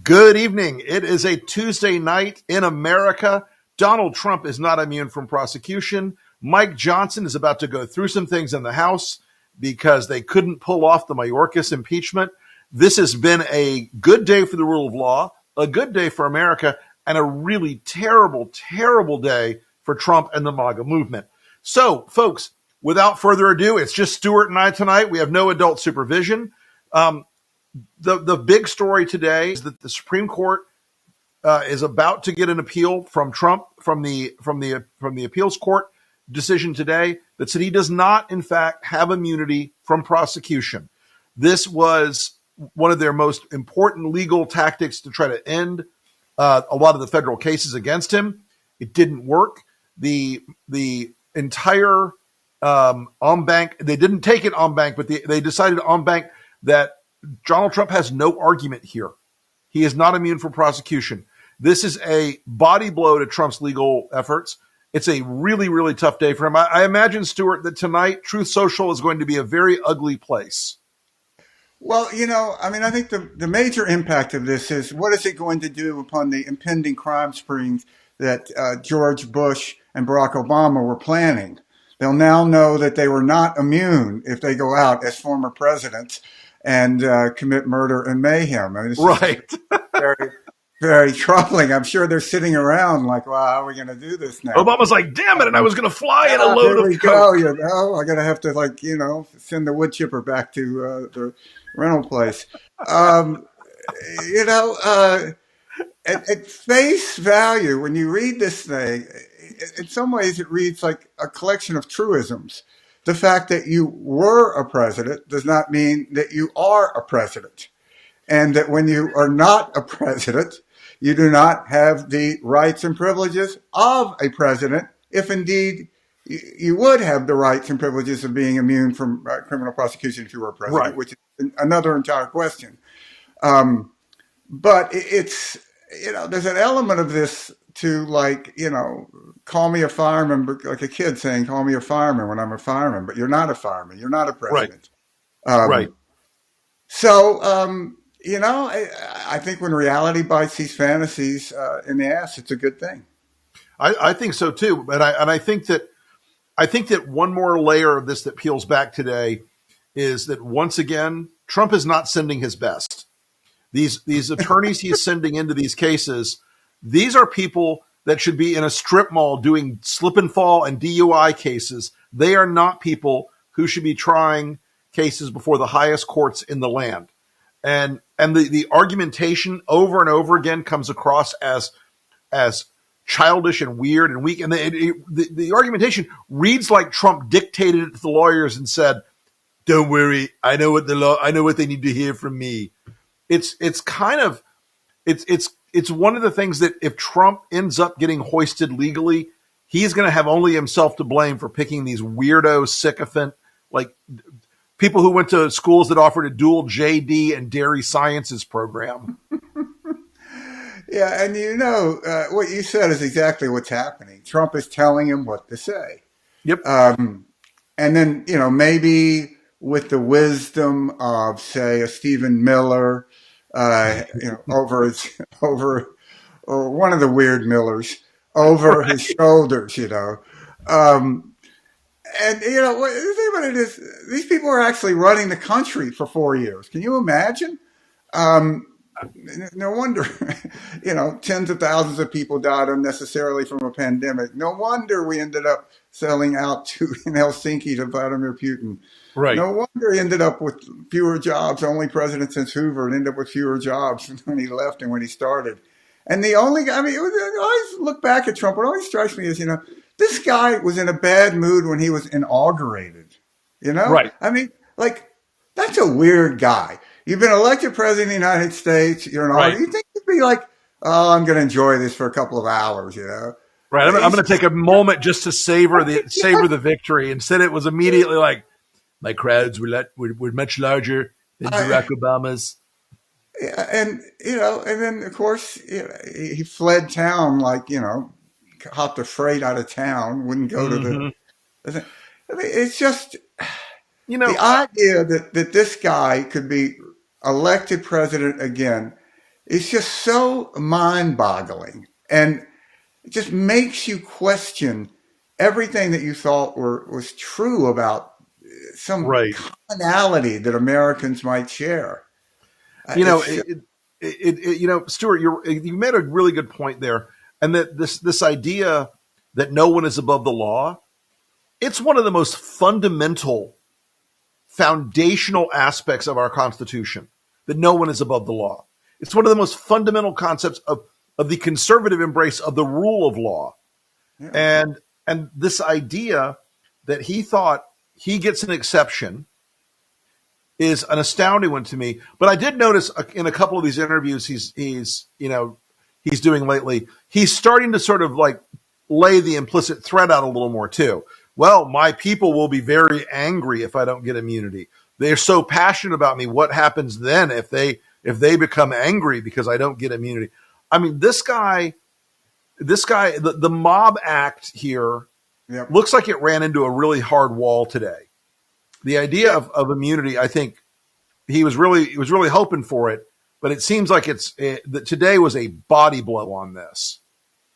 Good evening. It is a Tuesday night in America. Donald Trump is not immune from prosecution. Mike Johnson is about to go through some things in the House because they couldn't pull off the Mayorkas impeachment. This has been a good day for the rule of law, a good day for America, and a really terrible, terrible day for Trump and the MAGA movement. So, folks, without further ado, it's just Stuart and I tonight. We have no adult supervision. The big story today is that the Supreme Court is about to get an appeal from Trump from the appeals court decision today that said he does not, in fact, have immunity from prosecution. This was one of their most important legal tactics to try to end a lot of the federal cases against him. It didn't work. The entire en banc, they didn't take it en banc, but they decided en banc that Donald Trump has no argument here. He is not immune from prosecution. This is a body blow to Trump's legal efforts. It's a really, really tough day for him. I imagine, Stuart, that tonight Truth Social is going to be a very ugly place. Well, I think the major impact of this is what is it going to do upon the impending crime springs that George Bush and Barack Obama were planning? They'll now know that they were not immune if they go out as former presidents and commit murder and mayhem. I mean, this Right. is very, very troubling. I'm sure they're sitting around like, "Wow, how are we going to do this now?" Obama's like, damn it, and I was going to fly in a load Here of we coke. go. I'm going to have to send the wood chipper back to the rental place. Um, you know, uh, at face value, when you read this thing, in some ways it reads like a collection of truisms. The fact that you were a president does not mean that you are a president. And that when you are not a president, you do not have the rights and privileges of a president, if indeed you would have the rights and privileges of being immune from criminal prosecution if you were a president, Right. which is another entire question. Um, but it's, there's an element of this to call me a fireman, like a kid saying, call me a fireman when I'm a fireman, but you're not a fireman. You're not a Right. president. Right. Um, so, I think when reality bites these fantasies in the ass, it's a good thing. I think so too. And I think that one more layer of this that peels back today is that once again, Trump is not sending his best. These attorneys he's sending into these cases, these are people that should be in a strip mall doing slip and fall and DUI cases. They are not people who should be trying cases before the highest courts in the land. And the argumentation over and over again comes across as childish and weird and weak. And the argumentation reads like Trump dictated it to the lawyers and said, "Don't worry, I know what they need to hear from me." It's kind of it's one of the things that if Trump ends up getting hoisted legally, he's going to have only himself to blame for picking these weirdo sycophant like people who went to schools that offered a dual JD and dairy sciences program. Yeah, and what you said is exactly what's happening. Trump is telling him what to say. Yep. And then, maybe with the wisdom of, say, a Stephen Miller, over or one of the weird Millers, over his shoulders. Um, and, the thing about it is, these people are actually running the country for 4 years. Can you imagine? Um, no wonder, tens of thousands of people died unnecessarily from a pandemic. No wonder we ended up selling out in Helsinki to Vladimir Putin. Right. No wonder he ended up with fewer jobs, only president since Hoover, and ended up with fewer jobs when he left and when he started. And I always look back at Trump. What always strikes me is, this guy was in a bad mood when he was inaugurated. Right. I mean, like, that's a weird guy. You've been elected president of the United States. You're an Right. You think you'd be like, oh, I'm going to enjoy this for a couple of hours, Right. I'm going to take a moment just to savor the victory. Instead, it was immediately like my crowds were much larger than Barack Obama's. And then of course he fled town, hopped a freight out of town, wouldn't go to the. I mean, it's just the idea that this guy could be elected president again is just so mind-boggling, and it just makes you question everything that you thought was true about some Right. commonality that Americans might share. You know, It's just, Stuart, you made a really good point there, and that this idea that no one is above the law, it's one of the most fundamental, foundational aspects of our Constitution. That no one is above the law. It's one of the most fundamental concepts of the conservative embrace of the rule of law, yeah, and this idea that he thought he gets an exception is an astounding one to me. But I did notice in a couple of these interviews he's doing lately, he's starting to sort of like lay the implicit threat out a little more too. Well, my people will be very angry if I don't get immunity. They're so passionate about me. What happens then if they become angry because I don't get immunity? I mean, the Mob Act here yep, looks like it ran into a really hard wall today. The idea yeah, of immunity, I think, he was really hoping for it, but it seems like that today was a body blow on this.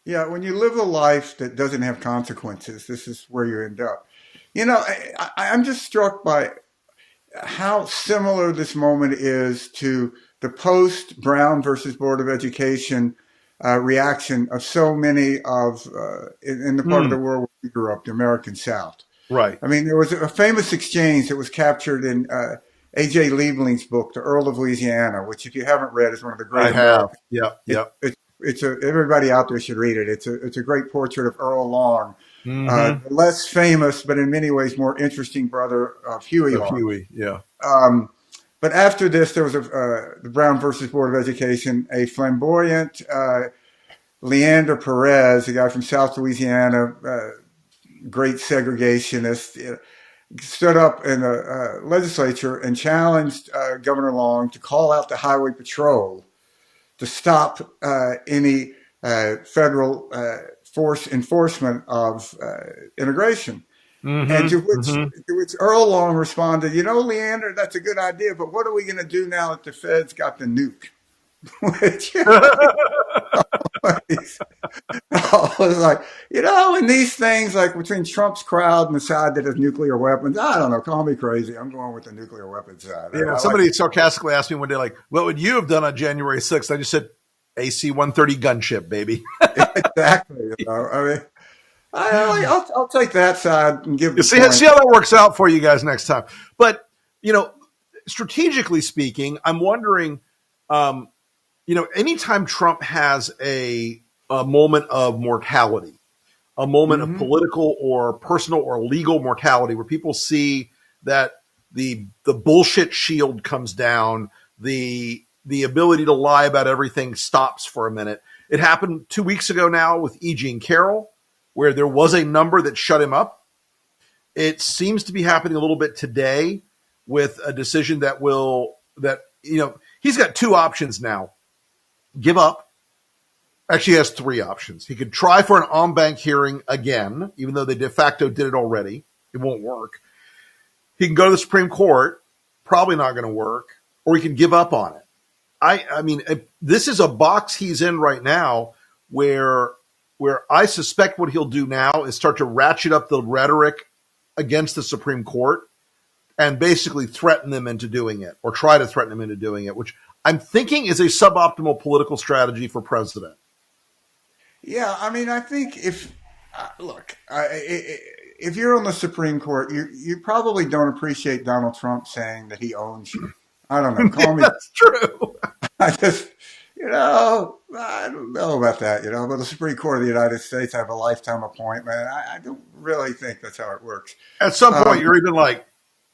yeah. When you live a life that doesn't have consequences, this is where you end up. I'm just struck by how similar this moment is to the post Brown versus Board of Education reaction of so many in the part of Hmm. the world where we grew up, the American South. Right. I mean, there was a famous exchange that was captured in A.J. Liebling's book, The Earl of Louisiana, which, if you haven't read, is one of the I great have. American. Yep. It, Yep. it, everybody out there should read it. It's a great portrait of Earl Long, Mm-hmm. the less famous but in many ways more interesting brother of Huey Of Long. Huey. Yeah. Um, but after this, there was the Brown versus Board of Education, a flamboyant Leander Perez, a guy from South Louisiana, great segregationist, stood up in the legislature and challenged Governor Long to call out the Highway Patrol to stop any federal force enforcement of immigration. And to Mm-hmm. which, Mm-hmm. to which Earl Long responded, Leander, that's a good idea, but what are we going to do now that the feds got the nuke? Which I was like, and these things like between Trump's crowd and the side that has nuclear weapons, I don't know, call me crazy. I'm going with the nuclear weapons side. Yeah. I like Somebody sarcastically asked me one day, like, "What would you have done on January 6th?" I just said, "AC-130 gunship, baby." exactly. I mean, I'll take that side and give You the see point. how that works out for you guys next time. But you know, strategically speaking, I'm wondering, um, anytime Trump has a moment of mortality, a moment of Hmm. political or personal or legal mortality, where people see that the bullshit shield comes down, the ability to lie about everything stops for a minute. It happened 2 weeks ago now with E. Jean Carroll, where there was a number that shut him up. It seems to be happening a little bit today with a decision he's got two options now: give up. Actually, he has three options. He could try for an en banc hearing again, even though they de facto did it already. It won't work. He can go to the Supreme Court, probably not going to work, or he can give up on it. I mean, this is a box he's in right now where I suspect what he'll do now is start to ratchet up the rhetoric against the Supreme Court and basically threaten them into doing it, or try to threaten them into doing it, which I'm thinking is a suboptimal political strategy for president. Yeah, I mean, I think look, if you're on the Supreme Court, you probably don't appreciate Donald Trump saying that he owns you. I don't know. Yeah, Call me. that's true. I just, I don't know about that. But the Supreme Court of the United States, I have a lifetime appointment. I don't really think that's how it works. At some point, Um, you're even like,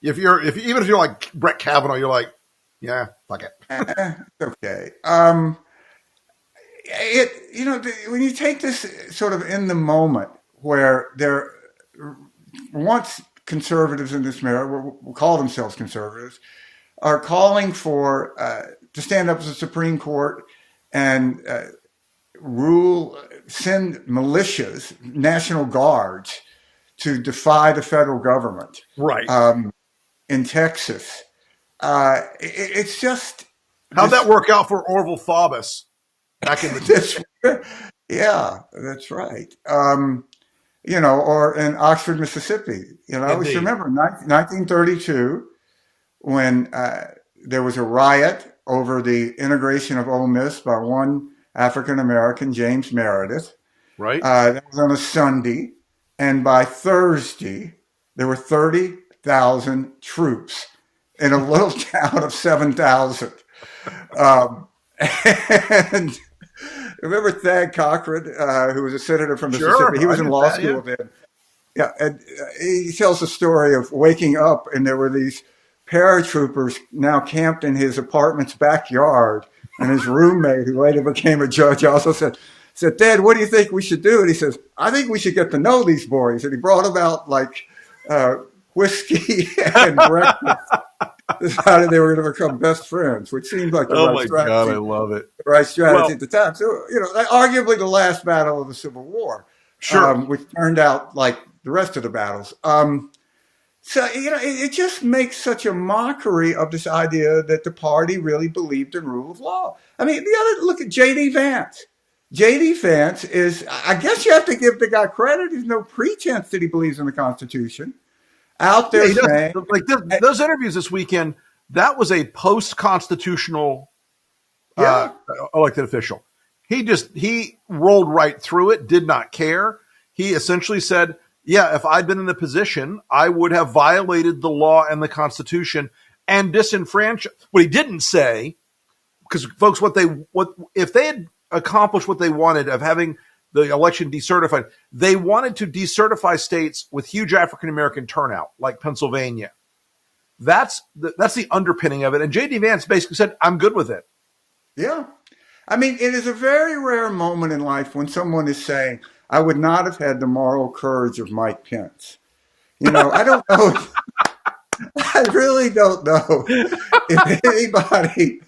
even if you're like Brett Kavanaugh, you're like, yeah, fuck it. it's okay. When you take this sort of in the moment where there once conservatives in this matter will call themselves conservatives are calling for to stand up as a Supreme Court and send militias, national guards to defy the federal government Right. in Texas. It's just How'd that Just work out for Orville Faubus back in the day? this, yeah, that's right. Or in Oxford, Mississippi. So Indeed. remember 1932 when there was a riot over the integration of Ole Miss by one African American, James Meredith. Right? That was on a Sunday, and by Thursday there were 30,000 troops in a little town of 7,000. Um, and remember Thad Cochran, who was a senator from Mississippi? He Sure. I was in knew law that. Yeah. school then. Yeah, and he tells the story of waking up, and there were these paratroopers now camped in his apartment's backyard. And his roommate, who later became a judge, also said, Dad, what do you think we should do? And he says, I think we should get to know these boys. And he brought them out like whiskey and breakfast. Decided they were going to become best friends, which seemed like the Oh right my God, I strategy love it. at Well, the time. So, arguably the last battle of the Civil War, sure. which turned out like the rest of the battles. It just makes such a mockery of this idea that the party really believed in rule of law. I mean, look at J.D. Vance. J.D. Vance is, I guess you have to give the guy credit. There's no pretense that he believes in the Constitution. Out Yeah, there he does. saying, Like those interviews this weekend, that was a post-constitutional uh, yeah, elected official. He rolled right through it, did not care. He essentially said, "Yeah, if I'd been in the position, I would have violated the law and the Constitution and disenfranchised." What he didn't say, because folks, what if they had accomplished what they wanted of having the election decertified, they wanted to decertify states with huge African American turnout, like Pennsylvania. That's the underpinning of it. And J.D. Vance basically said, "I'm good with it." yeah. I mean, it is a very rare moment in life when someone is saying, I would not have had the moral courage of Mike Pence. I don't know. I really don't know if anybody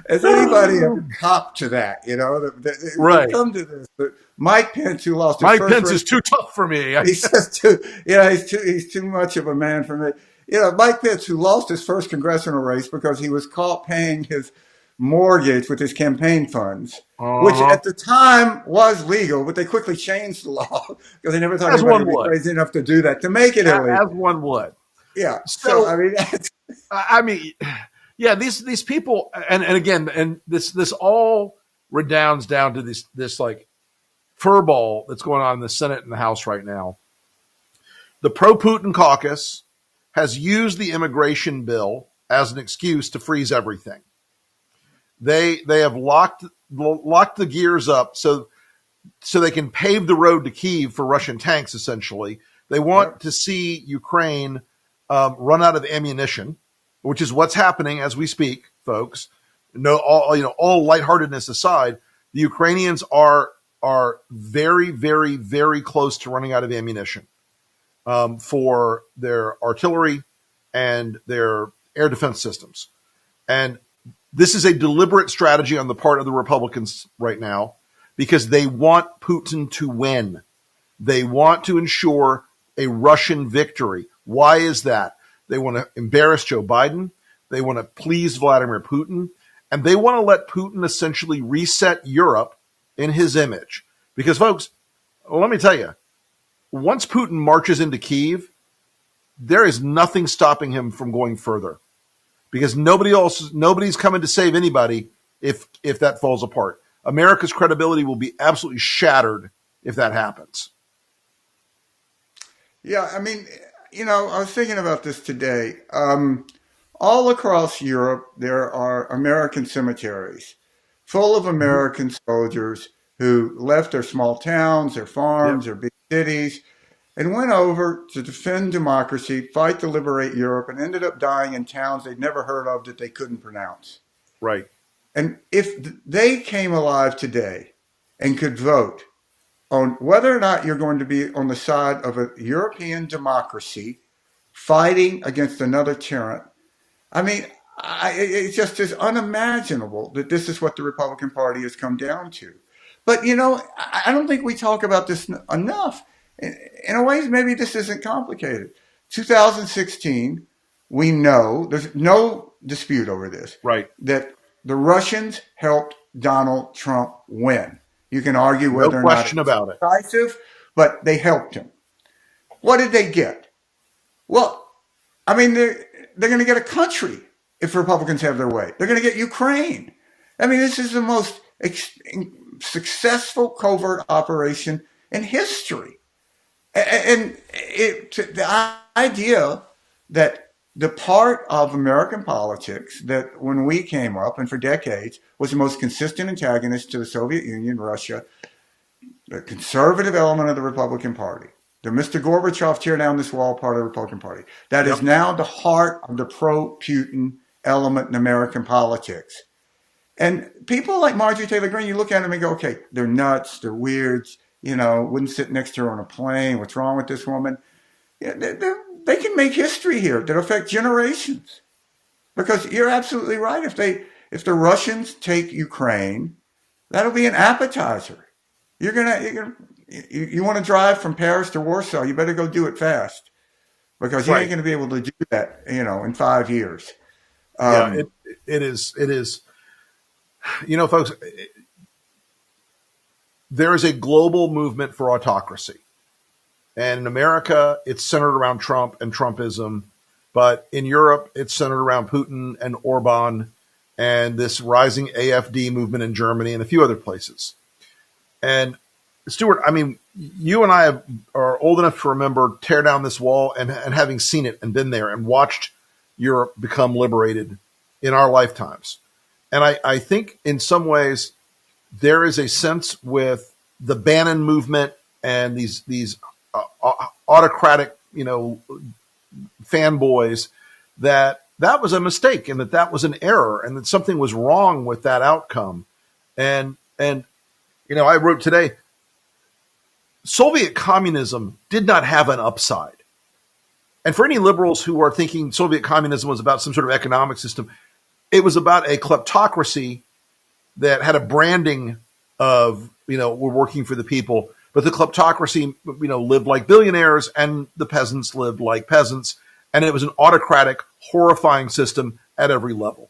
has anybody ever copped to that. We've Right. come to this. But Mike Pence, who lost his Mike first Pence race, is too tough for me. he's just he's too much of a man for me. Mike Pence, who lost his first congressional race because he was caught paying his mortgage with his campaign funds, which Uh-huh. at the time was legal, but they quickly changed the law because they never thought As anybody one would be would. crazy enough to do that to make it As illegal. one would. Yeah. So I So, mean, I mean, yeah, these people, and again, and this all redounds down to this like furball that's going on in the Senate and the House right now. The pro-Putin caucus has used the immigration bill as an excuse to freeze everything. They have locked the gears up so they can pave the road to Kyiv for Russian tanks. Essentially, they want yep. to see Ukraine run out of ammunition, which is what's happening as we speak, folks. No, all lightheartedness aside, the Ukrainians are very, very, very close to running out of ammunition for their artillery and their air defense systems. And this is a deliberate strategy on the part of the Republicans right now because they want Putin to win. They want to ensure a Russian victory. Why is that? They want to embarrass Joe Biden. They want to please Vladimir Putin. And they want to let Putin essentially reset Europe in his image. Because, folks, let me tell you, once Putin marches into Kyiv, there is nothing stopping him from going further. Because nobody's coming to save anybody if that falls apart. America's credibility will be absolutely shattered if that happens. Yeah. I mean, I was thinking about this today. All across Europe, there are American cemeteries full of Mm-hmm. American soldiers who left their small towns, their Yep. farms, their big cities, and went over to defend democracy, fight to liberate Europe, and ended up dying in towns they'd never heard of that they couldn't pronounce. Right. And if they came alive today and could vote on whether or not you're going to be on the side of a European democracy fighting against another tyrant, I mean, it just is unimaginable that this is what the Republican Party has come down to. But, I don't think we talk about this enough. In a way, maybe this isn't complicated. 2016, we know, there's no dispute over this, Right. that the Russians helped Donald Trump win. You can argue No whether or not it question was about it. decisive, but they helped him. What did they get? Well, I mean, they're going to get a country if Republicans have their way. They're going to get Ukraine. I mean, this is the most successful covert operation in history. And the idea that the part of American politics that when we came up and for decades was the most consistent antagonist to the Soviet Union, Russia, the conservative element of the Republican Party, the Mr. Gorbachev tear down this wall part of the Republican Party, that is now the heart of the pro-Putin element in American politics. And people like Marjorie Taylor Greene, you look at them and go, okay, they're nuts, they're weirds, wouldn't sit next to her on a plane. What's wrong with this woman? Yeah, they can make history here that affect generations. Because you're absolutely right. If the Russians take Ukraine, that'll be an appetizer. You want to drive from Paris to Warsaw, you better go do it fast because you ain't Right. going to be able to do that, in 5 years. Yeah, Um, it is. Folks, there is a global movement for autocracy. And in America, it's centered around Trump and Trumpism. But in Europe, it's centered around Putin and Orban and this rising AfD movement in Germany and a few other places. And Stuart, I mean, you and I are old enough to remember tear down this wall and having seen it and been there and watched Europe become liberated in our lifetimes. And I think in some ways there is a sense with the Bannon movement and these autocratic, fanboys that was a mistake and that was an error and that something was wrong with that outcome. And I wrote today, Soviet communism did not have an upside. And for any liberals who are thinking Soviet communism was about some sort of economic system, it was about a kleptocracy that had a branding of, we're working for the people. But the kleptocracy, lived like billionaires and the peasants lived like peasants. And it was an autocratic, horrifying system at every level.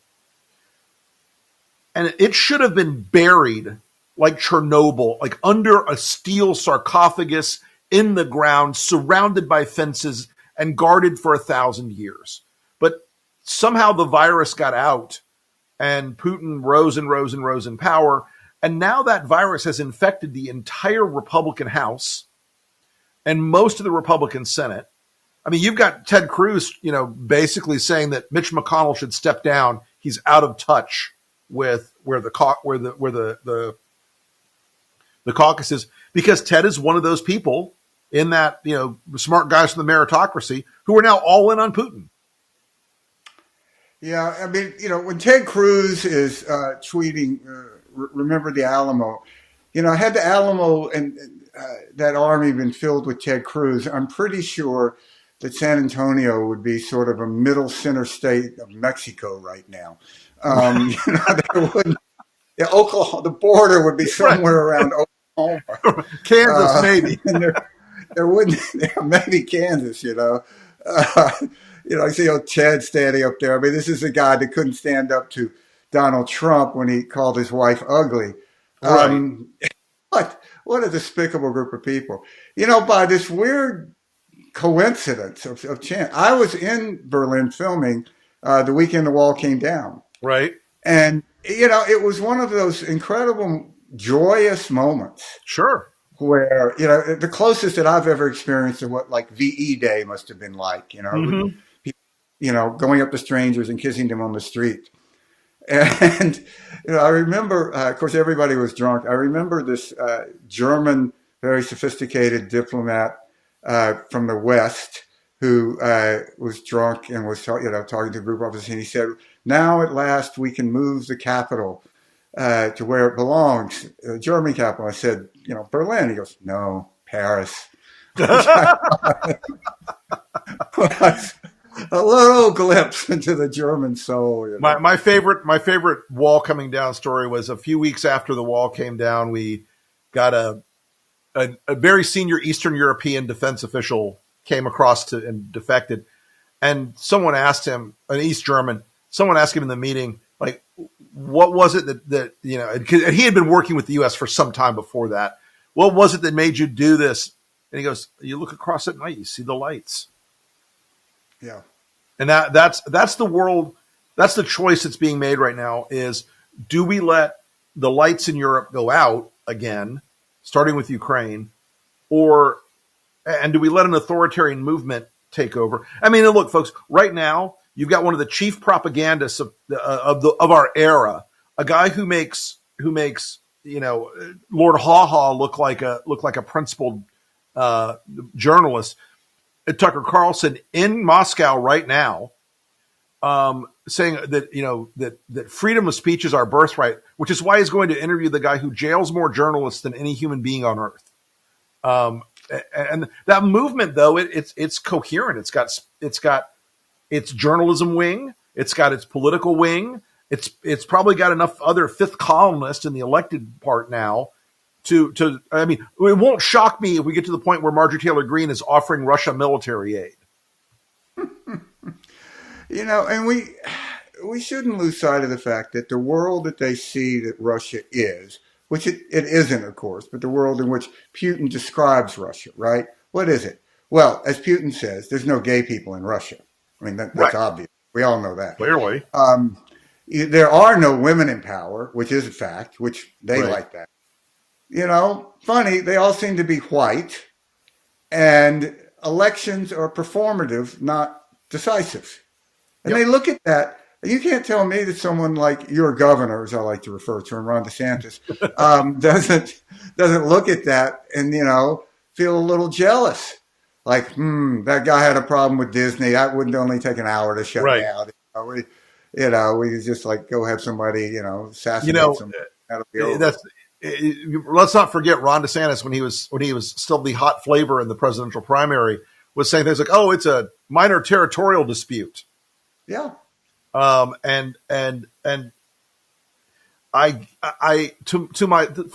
And it should have been buried like Chernobyl, like under a steel sarcophagus in the ground, surrounded by fences and guarded for 1,000 years. But somehow the virus got out and Putin rose and rose and rose in power. And now that virus has infected the entire Republican House and most of the Republican Senate. I mean, you've got Ted Cruz, basically saying that Mitch McConnell should step down. He's out of touch with where the caucus is, because Ted is one of those people in that, smart guys from the meritocracy who are now all in on Putin. yeah, I mean, when Ted Cruz is tweeting, remember the Alamo, had the Alamo and that army been filled with Ted Cruz, I'm pretty sure that San Antonio would be sort of a middle center state of Mexico right now. There wouldn't, Oklahoma, the border would be somewhere around Oklahoma. Kansas, maybe. And there wouldn't, maybe Kansas, I see old Ted standing up there. I mean, this is a guy that couldn't stand up to Donald Trump when he called his wife ugly. Right. What a despicable group of people. By this weird coincidence of chance, I was in Berlin filming the weekend the wall came down. Right. And, it was one of those incredible, joyous moments Sure. where, the closest that I've ever experienced to what like VE Day must have been like, Mm-hmm. going up to strangers and kissing them on the street. And, I remember, of course, everybody was drunk. I remember this German, very sophisticated diplomat from the West who was drunk and was, talking to a group of us. And he said, now at last we can move the capital to where it belongs, the German capital. I said, Berlin. He goes, no, Paris. A little glimpse into the German soul. My favorite wall coming down story was a few weeks after the wall came down. We got a very senior Eastern European defense official came across and defected, and someone asked him, an East German, someone asked him in the meeting, like, what was it that he had been working with the U.S. for some time before that. What was it that made you do this? And he goes, you look across at night, you see the lights. Yeah. And that's the world. That's the choice that's being made right now is, do we let the lights in Europe go out again, starting with Ukraine, and do we let an authoritarian movement take over? I mean, look, folks, right now you've got one of the chief propagandists of our era, a guy who makes Lord Haw Haw look like a principled journalist, Tucker Carlson in Moscow right now, saying that freedom of speech is our birthright, which is why he's going to interview the guy who jails more journalists than any human being on earth. And that movement, though, it's coherent. It's got its journalism wing. It's got its political wing. It's probably got enough other fifth columnists in the elected part now I mean, it won't shock me if we get to the point where Marjorie Taylor Greene is offering Russia military aid. And we shouldn't lose sight of the fact that the world that they see that Russia is, which it isn't, of course, but the world in which Putin describes Russia, right? What is it? Well, as Putin says, there's no gay people in Russia. I mean, that's Right. obvious. We all know that. Clearly. There are no women in power, which is a fact, which they Right. like that. Funny, they all seem to be white, and elections are performative, not decisive. And Yep. they look at that. You can't tell me that someone like your governor, as I like to refer to him, Ron DeSantis, doesn't look at that and feel a little jealous. Like, that guy had a problem with Disney. That wouldn't only take an hour to shut Right. down. We could just like go have somebody, assassinate somebody. That'll be over. Let's not forget Ron DeSantis when he was still the hot flavor in the presidential primary was saying things like, "Oh, it's a minor territorial dispute." Yeah. And for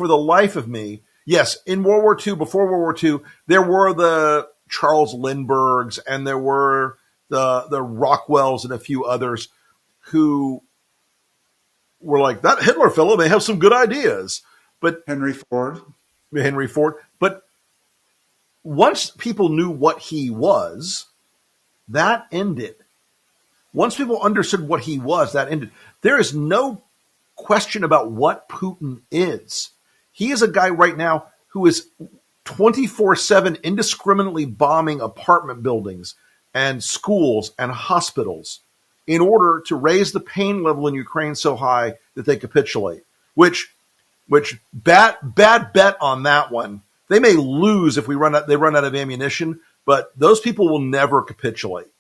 the life of me, yes, in World War II, before World War II, there were the Charles Lindberghs and there were the Rockwells and a few others who were like, that Hitler fellow may have some good ideas. But Henry Ford. But once people knew what he was, that ended. Once people understood what he was, that ended. There is no question about what Putin is. He is a guy right now who is 24/7 indiscriminately bombing apartment buildings and schools and hospitals in order to raise the pain level in Ukraine so high that they capitulate, which bad bet on that one. They may lose if they run out of ammunition, but those people will never capitulate.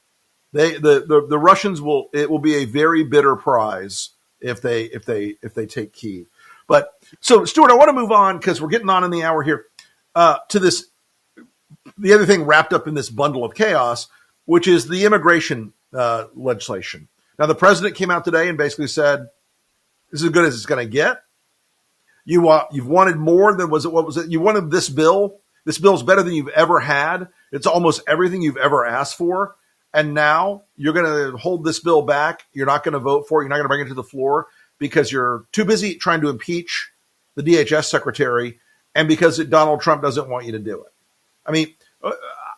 The Russians will. It will be a very bitter prize if they take Kyiv. But so, Stuart, I want to move on because we're getting on in the hour here to this. The other thing wrapped up in this bundle of chaos, which is the immigration legislation. Now, the president came out today and basically said, "This is as good as it's going to get. You've wanted more than what was it? You wanted this bill. This bill's better than you've ever had. It's almost everything you've ever asked for. And now you're going to hold this bill back. You're not going to vote for it. You're not going to bring it to the floor because you're too busy trying to impeach the DHS secretary and because Donald Trump doesn't want you to do it." I mean,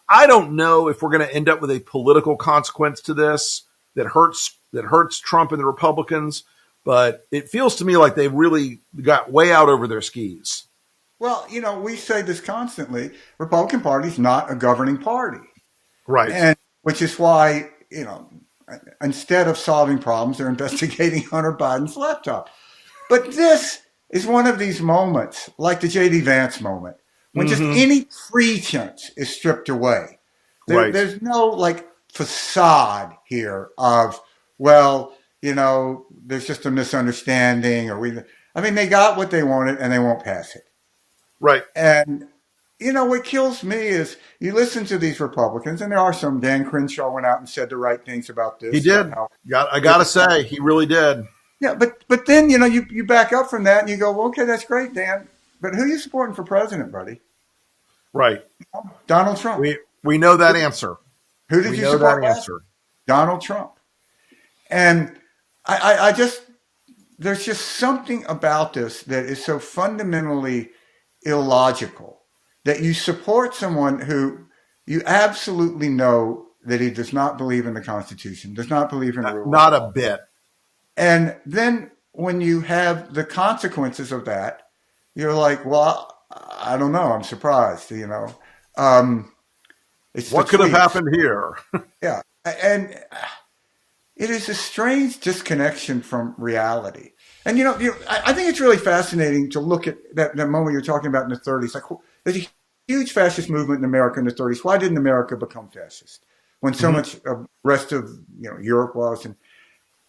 I don't know if we're going to end up with a political consequence to this that hurts Trump and the Republicans. But it feels to me like they really got way out over their skis. Well, we say this constantly. Republican Party is not a governing party. Right. And which is why, instead of solving problems, they're investigating Hunter Biden's laptop. But this is one of these moments, like the J.D. Vance moment, when just any pretense is stripped away. There's no facade here of, there's just a misunderstanding they got what they wanted and they won't pass it. Right. And, what kills me is you listen to these Republicans, and there are some. Dan Crenshaw went out and said the right things about this. He did. I got to say, he really did. Yeah, but then, you back up from that and you go, well, okay, that's great, Dan. But who are you supporting for president, buddy? Right. Donald Trump. We know that answer. Who did you support? Donald Trump. And I just, there's just something about this that is so fundamentally illogical that you support someone who you absolutely know that he does not believe in the Constitution, does not believe in rule of Not a law. bit. And then when you have the consequences of that, you're like, well, I don't know. I'm surprised, Um, it's the What could have tweets. happened here? Yeah. And it is a strange disconnection from reality. And I think it's really fascinating to look at that moment you're talking about in the 30s. Like, there's a huge fascist movement in America in the 30s. Why didn't America become fascist when so Mhm. much of the rest of Europe was?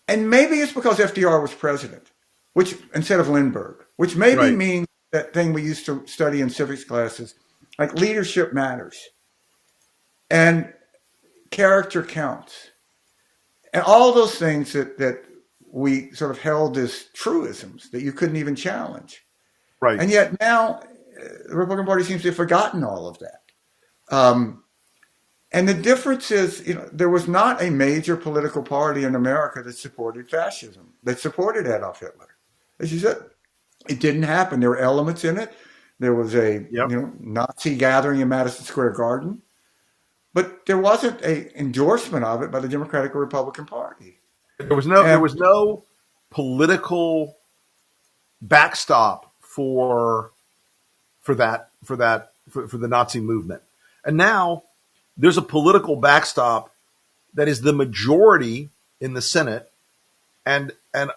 And maybe it's because FDR was president, which instead of Lindbergh, which maybe Right. means that thing we used to study in civics classes, like leadership matters and character counts. And all those things that we sort of held as truisms that you couldn't even challenge. Right. And yet now the Republican Party seems to have forgotten all of that. Um, and the difference is, there was not a major political party in America that supported fascism, that supported Adolf Hitler. As you said, it didn't happen. There were elements in it. There was a Yep. Nazi gathering in Madison Square Garden, but there wasn't a endorsement of it by the Democratic or Republican Party. There And was no political backstop for the Nazi movement. And now there's a political backstop that is the majority in the Senate, and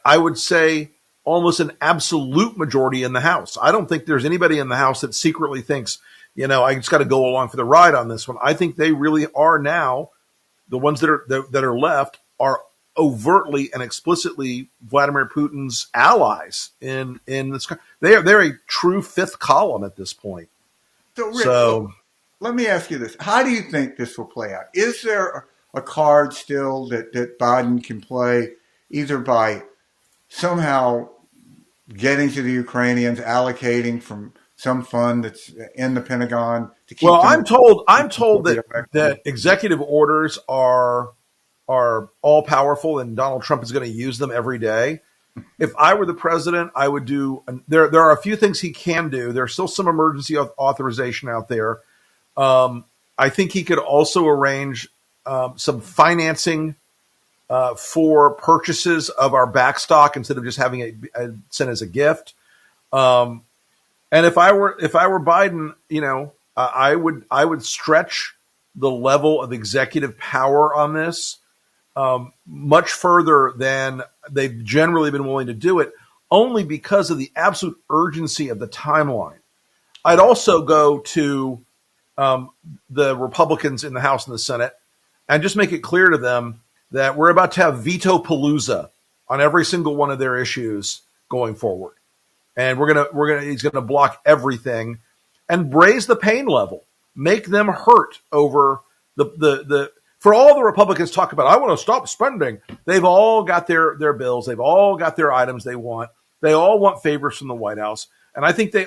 I would say almost an absolute majority in the House. I don't think there's anybody in the House that secretly thinks, I just got to go along for the ride on this one. I think they really are now, the ones that are left are overtly and explicitly Vladimir Putin's allies in this. They're a true fifth column at this point. so, Rick, So let me ask you this. How do you think this will play out? Is there a card still that Biden can play either by somehow getting to the Ukrainians, allocating from some fund that's in the Pentagon to keep well, them I'm told until the that election? that executive orders are all powerful, and Donald Trump is going to use them every day. If I were the president, I would do. There are a few things he can do. There's still some emergency authorization out there. I think he could also arrange some financing for purchases of our backstock instead of just having it sent as a gift. Um, and if I were Biden, I would stretch the level of executive power on this much further than they've generally been willing to do it, only because of the absolute urgency of the timeline. I'd Right. also go to the Republicans in the House and the Senate and just make it clear to them that we're about to have veto palooza on every single one of their issues going forward, and he's gonna block everything and raise the pain level, make them hurt over the for all the Republicans talk about, I want to stop spending. They've all got their bills. They've all got their items they want. They all want favors from the White House. And I think the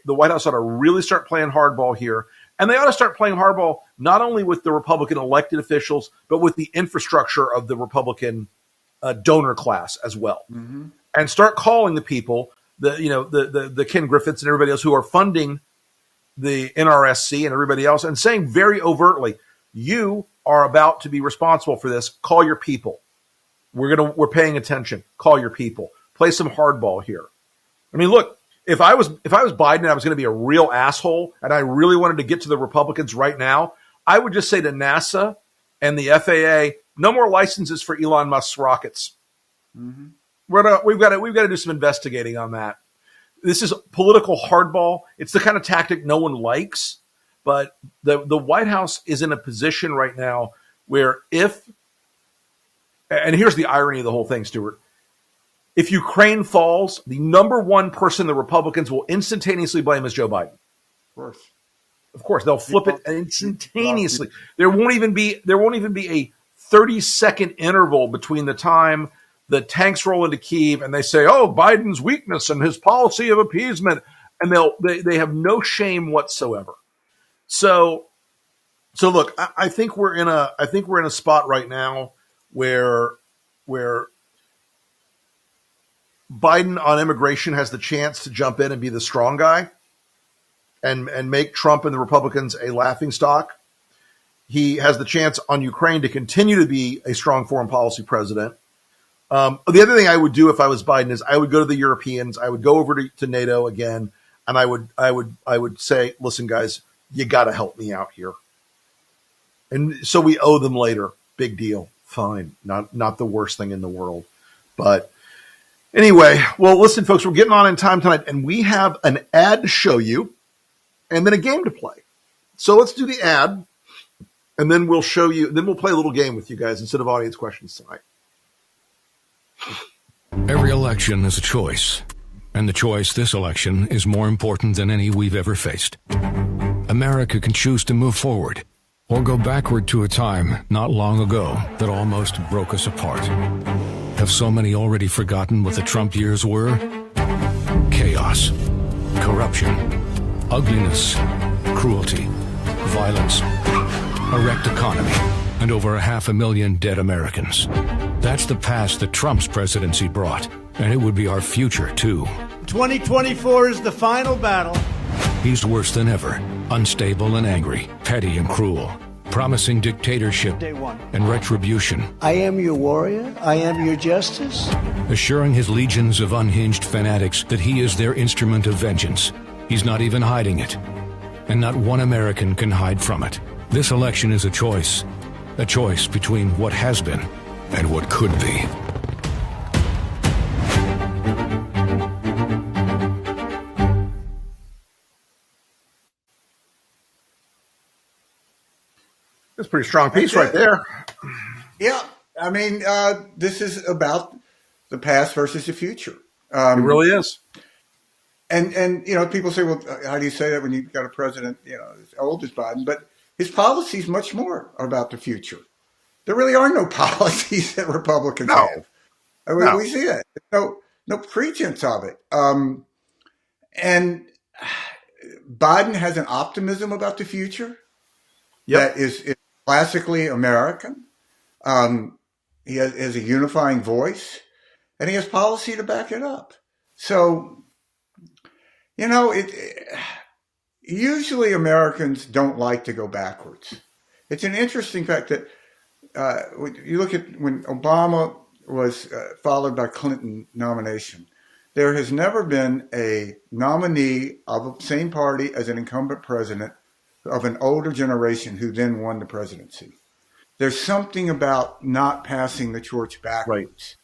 White House ought to really start playing hardball here. And they ought to start playing hardball not only with the Republican elected officials, but with the infrastructure of the Republican donor class as well. Hmm. And start calling the people, the Ken Griffiths and everybody else who are funding the NRSC and everybody else, and saying very overtly, you are about to be responsible for this. Call your people. We're paying attention. Call your people. Play some hardball here. I mean, look, if I was Biden and I was going to be a real asshole and I really wanted to get to the Republicans right now, I would just say to NASA and the FAA, no more licenses for Elon Musk's rockets. Hmm. We've got to do some investigating on that. This is political hardball. It's the kind of tactic no one likes, but the White House is in a position right now where and here's the irony of the whole thing, Stuart. If Ukraine falls, the number one person the Republicans will instantaneously blame is Joe Biden. Of course. Of course, they'll He flip it lost, he lost instantaneously. There won't even be a 30-second interval between the time the tanks roll into Kyiv and they say, "Oh, Biden's weakness and his policy of appeasement," and they have no shame whatsoever. So look, I think we're in a spot right now where Biden on immigration has the chance to jump in and be the strong guy and make Trump and the Republicans a laughingstock. He has the chance on Ukraine to continue to be a strong foreign policy president. The other thing I would do if I was Biden is I would go to the Europeans. I would go over to NATO again, and I would say, listen, guys, you got to help me out here. And so we owe them later. Big deal. Fine. Not the worst thing in the world. But anyway, well, listen, folks, we're getting on in time tonight, and we have an ad to show you and then a game to play. So let's do the ad, and then we'll show you. Then we'll play a little game with you guys instead of audience questions tonight. Every election is a choice, and the choice this election is more important than any we've ever faced. America can choose to move forward or go backward to a time not long ago that almost broke us apart. Have so many already forgotten what the Trump years were? Chaos, corruption, ugliness, cruelty, violence, a wrecked economy, and over 500,000 dead Americans. That's the past that Trump's presidency brought, and it would be our future, too. 2024 is the final battle. He's worse than ever, unstable and angry, petty and cruel, promising dictatorship and retribution. I am your warrior. I am your justice. Assuring his legions of unhinged fanatics that he is their instrument of vengeance. He's not even hiding it. And not one American can hide from it. This election is a choice between what has been and what could be. That's a pretty strong piece right there. Yeah. I mean, this is about the past versus the future. It really is. And people say, well, how do you say that when you've got a president, as old as Biden? But his policies much more are about the future. There really are no policies that Republicans have. I mean, we see that. No pretense of it. And Biden has an optimism about the future that is classically American. He has a unifying voice, and he has policy to back it up. So, usually Americans don't like to go backwards. It's an interesting fact that you look at when Obama was followed by Clinton nomination, there has never been a nominee of the same party as an incumbent president of an older generation who then won the presidency. There's something about not passing the torch backwards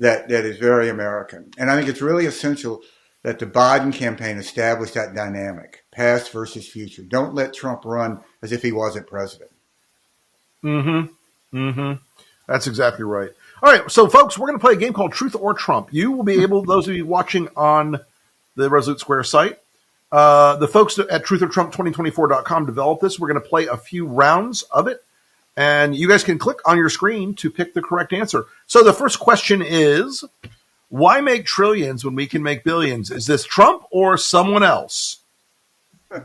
that is very American. And I think it's really essential that the Biden campaign establish that dynamic, past versus future. Don't let Trump run as if he wasn't president. That's exactly right. All right, so folks, we're going to play a game called Truth or Trump. You will be able, those of you watching on the Resolute Square site, the folks at truthertrump2024.com developed this. We're going to play a few rounds of it, and you guys can click on your screen to pick the correct answer. So the first question is, why make trillions when we can make billions? Is this Trump or someone else? I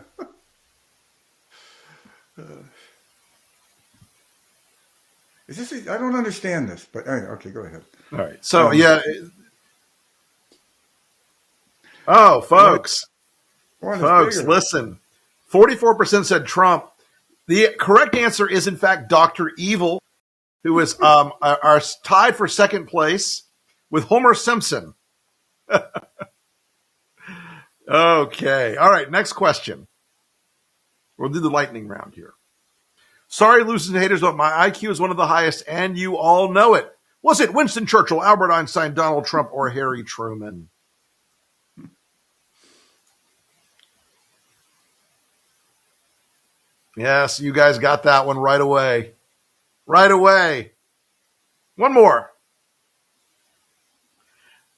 don't understand this, but okay, go ahead. All right. So, Oh, folks, listen. 44% said Trump. The correct answer is, in fact, Dr. Evil, who is are tied for second place with Homer Simpson. Okay. All right. Next question. We'll do the lightning round here. Sorry, losers and haters, but my IQ is one of the highest, and you all know it. Was it Winston Churchill, Albert Einstein, Donald Trump, or Harry Truman? Yes, you guys got that one right away. Right away. One more.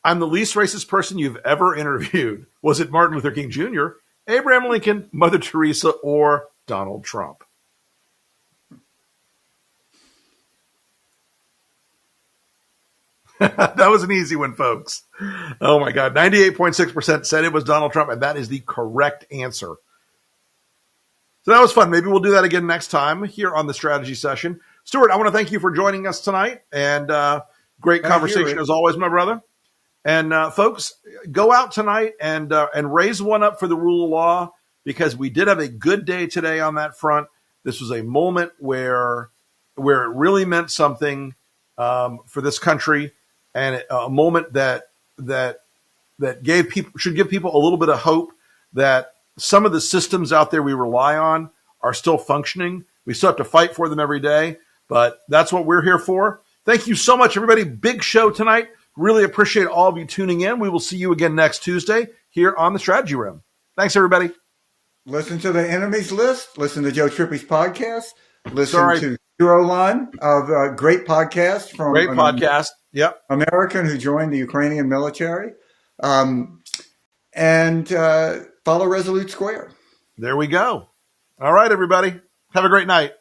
I'm the least racist person you've ever interviewed. Was it Martin Luther King Jr., Abraham Lincoln, Mother Teresa, or Donald Trump? That was an easy one, folks. Oh, my God. 98.6% said it was Donald Trump, and that is the correct answer. So that was fun. Maybe we'll do that again next time here on the strategy session. Stuart, I want to thank you for joining us tonight, and great conversation as always, my brother. And folks, go out tonight and raise one up for the rule of law, because we did have a good day today on that front. This was a moment where it really meant something for this country, and a moment that should give people a little bit of hope that some of the systems out there we rely on are still functioning. We still have to fight for them every day, but that's what we're here for. Thank you so much, everybody. Big show tonight. Really appreciate all of you tuning in. We will see you again next Tuesday here on the Strategy Room. Thanks, everybody. Listen to the enemies list. Listen to Joe Trippi's podcast. Listen to Euroline, a great podcast from Yep. American who joined the Ukrainian military. And follow Resolute Square. There we go. All right, everybody. Have a great night.